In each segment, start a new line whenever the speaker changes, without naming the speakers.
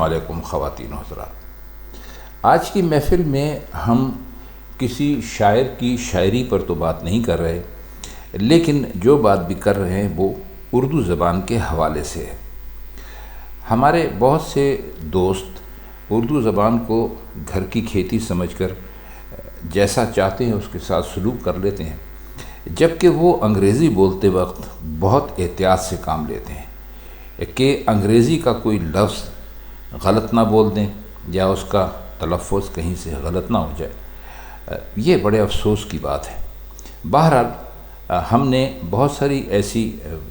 السلام علیکم خواتین و حضرات۔ آج کی محفل میں ہم کسی شاعر کی شاعری پر تو بات نہیں کر رہے، لیکن جو بات بھی کر رہے ہیں وہ اردو زبان کے حوالے سے ہے۔ ہمارے بہت سے دوست اردو زبان کو گھر کی کھیتی سمجھ کر جیسا چاہتے ہیں اس کے ساتھ سلوک کر لیتے ہیں، جبکہ وہ انگریزی بولتے وقت بہت احتیاط سے کام لیتے ہیں کہ انگریزی کا کوئی لفظ غلط نہ بول دیں یا اس کا تلفظ کہیں سے غلط نہ ہو جائے۔ یہ بڑے افسوس کی بات ہے۔ بہرحال ہم نے بہت ساری ایسی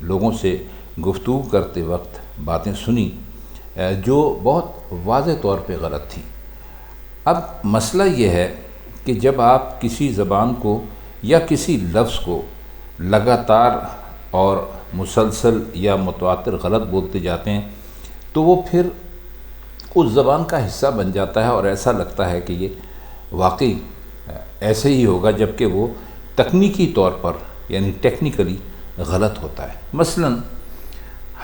لوگوں سے گفتگو کرتے وقت باتیں سنی جو بہت واضح طور پہ غلط تھیں۔ اب مسئلہ یہ ہے کہ جب آپ کسی زبان کو یا کسی لفظ کو لگاتار اور مسلسل یا متواتر غلط بولتے جاتے ہیں تو وہ پھر اس زبان کا حصہ بن جاتا ہے اور ایسا لگتا ہے کہ یہ واقعی ایسے ہی ہوگا، جبکہ وہ تکنیکی طور پر یعنی ٹیکنیکلی غلط ہوتا ہے۔ مثلا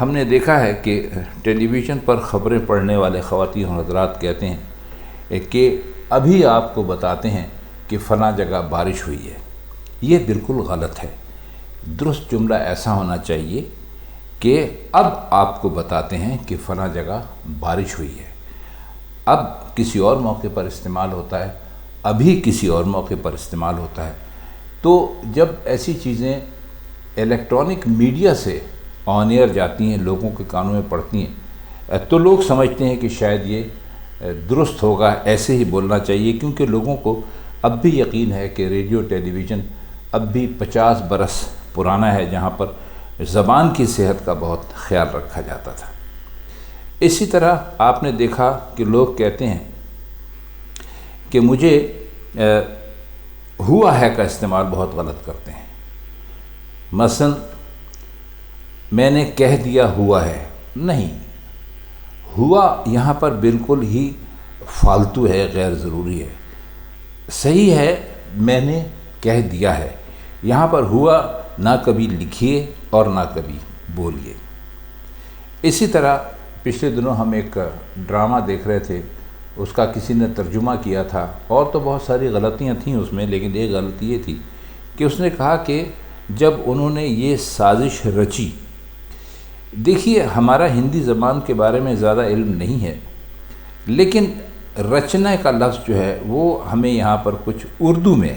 ہم نے دیکھا ہے کہ ٹیلی ویژن پر خبریں پڑھنے والے خواتین و حضرات کہتے ہیں کہ ابھی آپ کو بتاتے ہیں کہ فلاں جگہ بارش ہوئی ہے۔ یہ بالکل غلط ہے۔ درست جملہ ایسا ہونا چاہیے کہ اب آپ کو بتاتے ہیں کہ فلاں جگہ بارش ہوئی ہے۔ اب کسی اور موقع پر استعمال ہوتا ہے، ابھی کسی اور موقع پر استعمال ہوتا ہے۔ تو جب ایسی چیزیں الیکٹرانک میڈیا سے آن ایئر جاتی ہیں، لوگوں کے کانوں میں پڑتی ہیں، تو لوگ سمجھتے ہیں کہ شاید یہ درست ہوگا، ایسے ہی بولنا چاہیے، کیونکہ لوگوں کو اب بھی یقین ہے کہ ریڈیو ٹیلی ویژن اب بھی 50 برس پرانا ہے، جہاں پر زبان کی صحت کا بہت خیال رکھا جاتا تھا۔ اسی طرح آپ نے دیکھا کہ لوگ کہتے ہیں کہ مجھے ہوا ہے کا استعمال بہت غلط کرتے ہیں۔ مثلا میں نے کہہ دیا ہوا ہے، نہیں، ہوا یہاں پر بالکل ہی فالتو ہے، غیر ضروری ہے۔ صحیح ہے میں نے کہہ دیا ہے، یہاں پر ہوا نہ کبھی لکھیے اور نہ کبھی بولیے۔ اسی طرح پچھلے دنوں ہم ایک ڈرامہ دیکھ رہے تھے، اس کا کسی نے ترجمہ کیا تھا اور تو بہت ساری غلطیاں تھیں اس میں، لیکن ایک غلطی یہ تھی کہ اس نے کہا کہ جب انہوں نے یہ سازش رچی، دیکھیے ہمارا ہندی زبان کے بارے میں زیادہ علم نہیں ہے، لیکن رچنے کا لفظ جو ہے وہ ہمیں یہاں پر کچھ اردو میں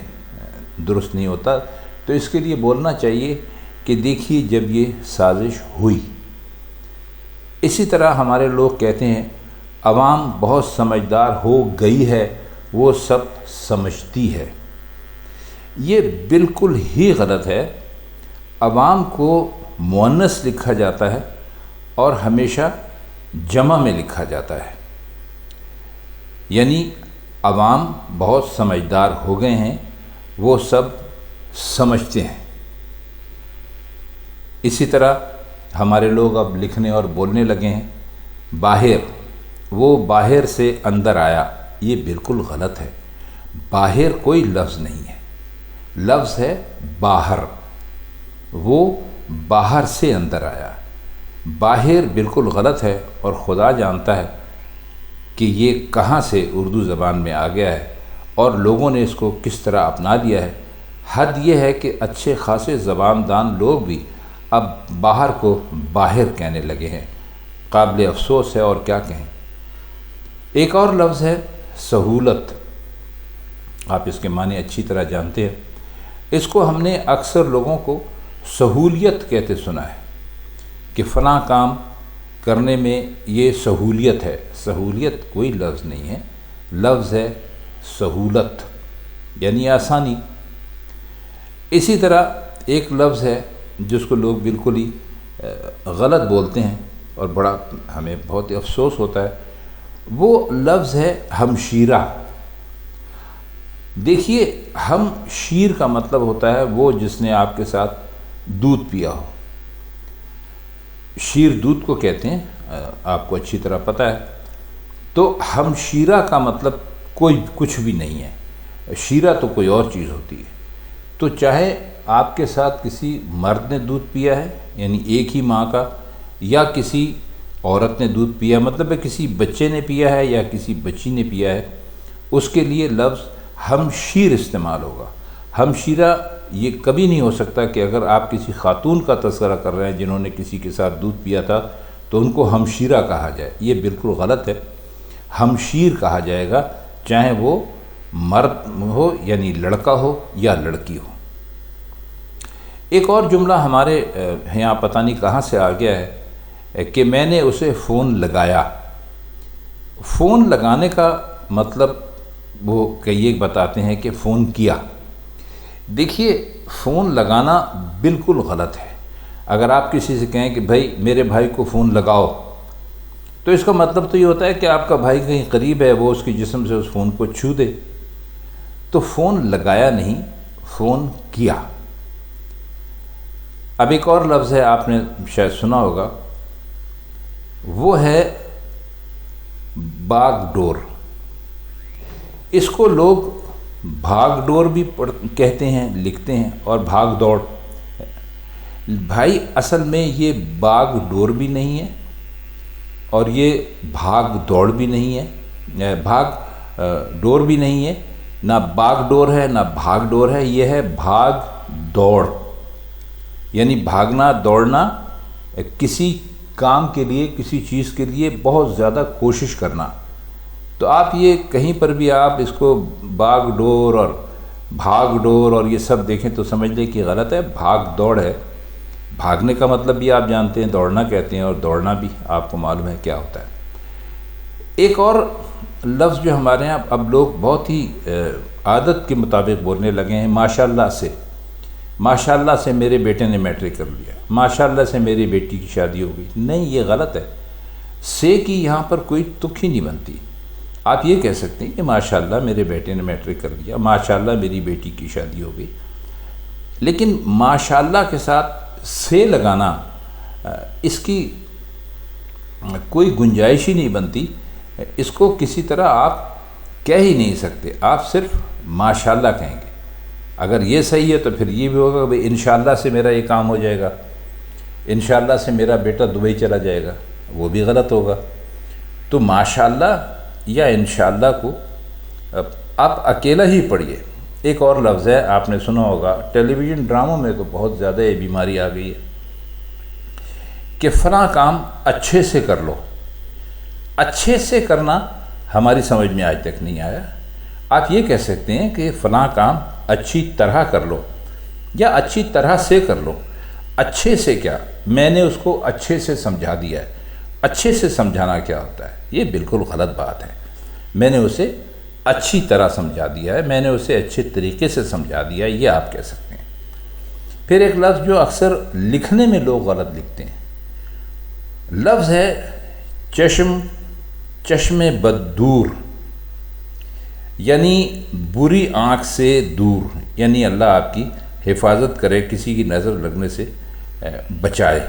درست نہیں ہوتا، تو اس کے لیے بولنا چاہیے کہ دیکھیے جب یہ سازش ہوئی۔ اسی طرح ہمارے لوگ کہتے ہیں عوام بہت سمجھدار ہو گئی ہے، وہ سب سمجھتی ہے۔ یہ بالکل ہی غلط ہے۔ عوام کو مؤنث لکھا جاتا ہے اور ہمیشہ جمع میں لکھا جاتا ہے، یعنی عوام بہت سمجھدار ہو گئے ہیں، وہ سب سمجھتے ہیں۔ اسی طرح ہمارے لوگ اب لکھنے اور بولنے لگے ہیں باہر، وہ باہر سے اندر آیا، یہ بالکل غلط ہے۔ باہر کوئی لفظ نہیں ہے، لفظ ہے باہر، وہ باہر سے اندر آیا۔ باہر بالکل غلط ہے اور خدا جانتا ہے کہ یہ کہاں سے اردو زبان میں آ گیا ہے اور لوگوں نے اس کو کس طرح اپنا لیا ہے۔ حد یہ ہے کہ اچھے خاصے زبان دان لوگ بھی اب باہر کو باہر کہنے لگے ہیں۔ قابل افسوس ہے، اور کیا کہیں۔ ایک اور لفظ ہے سہولت، آپ اس کے معنی اچھی طرح جانتے ہیں۔ اس کو ہم نے اکثر لوگوں کو سہولیت کہتے سنا ہے کہ فلاں کام کرنے میں یہ سہولیت ہے۔ سہولیت کوئی لفظ نہیں ہے، لفظ ہے سہولت، یعنی آسانی۔ اسی طرح ایک لفظ ہے جس کو لوگ بالکل ہی غلط بولتے ہیں اور بڑا ہمیں بہت افسوس ہوتا ہے، وہ لفظ ہے ہمشیرہ۔ دیکھیے ہمشیر کا مطلب ہوتا ہے وہ جس نے آپ کے ساتھ دودھ پیا ہو۔ شیر دودھ کو کہتے ہیں، آپ کو اچھی طرح پتہ ہے۔ تو ہمشیرہ کا مطلب کوئی کچھ بھی نہیں ہے، شیرہ تو کوئی اور چیز ہوتی ہے۔ تو چاہے آپ کے ساتھ کسی مرد نے دودھ پیا ہے، یعنی ایک ہی ماں کا، یا کسی عورت نے دودھ پیا مطلب ہے کسی بچے نے پیا ہے یا کسی بچی نے پیا ہے، اس کے لیے لفظ ہمشیر استعمال ہوگا۔ ہمشیرہ یہ کبھی نہیں ہو سکتا کہ اگر آپ کسی خاتون کا تذکرہ کر رہے ہیں جنہوں نے کسی کے ساتھ دودھ پیا تھا تو ان کو ہمشیرہ کہا جائے، یہ بالکل غلط ہے۔ ہمشیر کہا جائے گا چاہے وہ مرد ہو یعنی لڑکا ہو یا لڑکی ہو۔ ایک اور جملہ ہمارے یہاں پتہ نہیں کہاں سے آ گیا ہے کہ میں نے اسے فون لگایا۔ فون لگانے کا مطلب وہ کہ یہ بتاتے ہیں کہ فون کیا۔ دیکھیے فون لگانا بالکل غلط ہے۔ اگر آپ کسی سے کہیں کہ بھائی میرے بھائی کو فون لگاؤ تو اس کا مطلب تو یہ ہوتا ہے کہ آپ کا بھائی کہیں قریب ہے، وہ اس کے جسم سے اس فون کو چھو دے۔ تو فون لگایا نہیں، فون کیا۔ اب ایک اور لفظ ہے، آپ نے شاید سنا ہوگا، وہ ہے باغ ڈور۔ اس کو لوگ بھاگ ڈور بھی کہتے ہیں، لکھتے ہیں، اور بھاگ دوڑ۔ بھائی اصل میں یہ باغ ڈور بھی نہیں ہے اور یہ بھاگ دوڑ بھی نہیں ہے، بھاگ ڈور بھی نہیں ہے، نہ باغ ڈور ہے نہ بھاگ ڈور ہے، یہ ہے بھاگ دوڑ۔ یعنی بھاگنا دوڑنا، کسی کام کے لیے کسی چیز کے لیے بہت زیادہ کوشش کرنا۔ تو آپ یہ کہیں پر بھی آپ اس کو باغ ڈور اور بھاگ ڈور اور یہ سب دیکھیں تو سمجھ لیں کہ غلط ہے، بھاگ دوڑ ہے۔ بھاگنے کا مطلب بھی آپ جانتے ہیں، دوڑنا کہتے ہیں، اور دوڑنا بھی آپ کو معلوم ہے کیا ہوتا ہے۔ ایک اور لفظ جو ہمارے ہاں اب لوگ بہت ہی عادت کے مطابق بولنے لگے ہیں، ماشاءاللہ سے۔ ماشاءاللہ سے میرے بیٹے نے میٹرک کر لیا، ماشاءاللہ سے میری بیٹی کی شادی ہو گئی۔ نہیں، یہ غلط ہے۔ سے کی یہاں پر کوئی تک ہی نہیں بنتی۔ آپ یہ کہہ سکتے ہیں کہ ماشاءاللہ میرے بیٹے نے میٹرک کر لیا، ماشاءاللہ میری بیٹی کی شادی ہو گئی، لیکن ماشاءاللہ کے ساتھ سے لگانا اس کی کوئی گنجائش ہی نہیں بنتی۔ اس کو کسی طرح آپ کہہ ہی نہیں سکتے، آپ صرف ماشاءاللہ کہیں گے۔ اگر یہ صحیح ہے تو پھر یہ بھی ہوگا کہ انشاءاللہ سے میرا یہ کام ہو جائے گا، انشاءاللہ سے میرا بیٹا دبئی چلا جائے گا، وہ بھی غلط ہوگا۔ تو ماشاءاللہ یا انشاءاللہ کو آپ اکیلا ہی پڑھیے۔ ایک اور لفظ ہے، آپ نے سنا ہوگا، ٹیلی ویژن ڈراموں میں تو بہت زیادہ یہ بیماری آ گئی ہے کہ فلاں کام اچھے سے کر لو۔ اچھے سے کرنا ہماری سمجھ میں آج تک نہیں آیا۔ آپ یہ کہہ سکتے ہیں کہ فلاں کام اچھی طرح کر لو یا اچھی طرح سے کر لو۔ اچھے سے کیا؟ میں نے اس کو اچھے سے سمجھا دیا ہے۔ اچھے سے سمجھانا کیا ہوتا ہے؟ یہ بالکل غلط بات ہے۔ میں نے اسے اچھی طرح سمجھا دیا ہے، میں نے اسے اچھے طریقے سے سمجھا دیا ہے، یہ آپ کہہ سکتے ہیں۔ پھر ایک لفظ جو اکثر لکھنے میں لوگ غلط لکھتے ہیں، لفظ ہے چشم بد دور، یعنی بری آنکھ سے دور، یعنی اللہ آپ کی حفاظت کرے، کسی کی نظر لگنے سے بچائے۔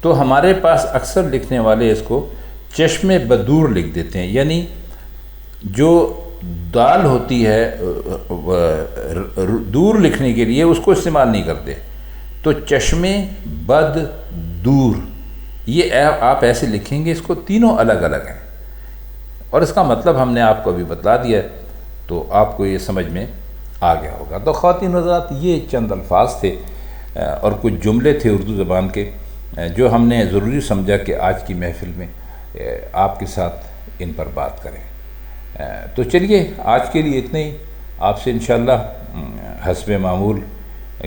تو ہمارے پاس اکثر لکھنے والے اس کو چشم بدور لکھ دیتے ہیں، یعنی جو دال ہوتی ہے دور لکھنے کے لیے اس کو استعمال نہیں کرتے، تو چشم بد دور، یہ آپ ایسے لکھیں گے، اس کو تینوں الگ الگ ہیں، اور اس کا مطلب ہم نے آپ کو ابھی بتلا دیا ہے، تو آپ کو یہ سمجھ میں آ گیا ہوگا۔ تو خواتین حضرات، یہ چند الفاظ تھے اور کچھ جملے تھے اردو زبان کے جو ہم نے ضروری سمجھا کہ آج کی محفل میں آپ کے ساتھ ان پر بات کریں۔ تو چلیے آج کے لیے اتنے ہی، آپ سے انشاءاللہ حسب معمول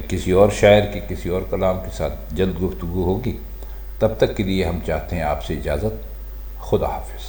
کسی اور شاعر کے کسی اور کلام کے ساتھ جلد گفتگو ہوگی۔ تب تک کے لیے ہم چاہتے ہیں آپ سے اجازت۔ خدا حافظ۔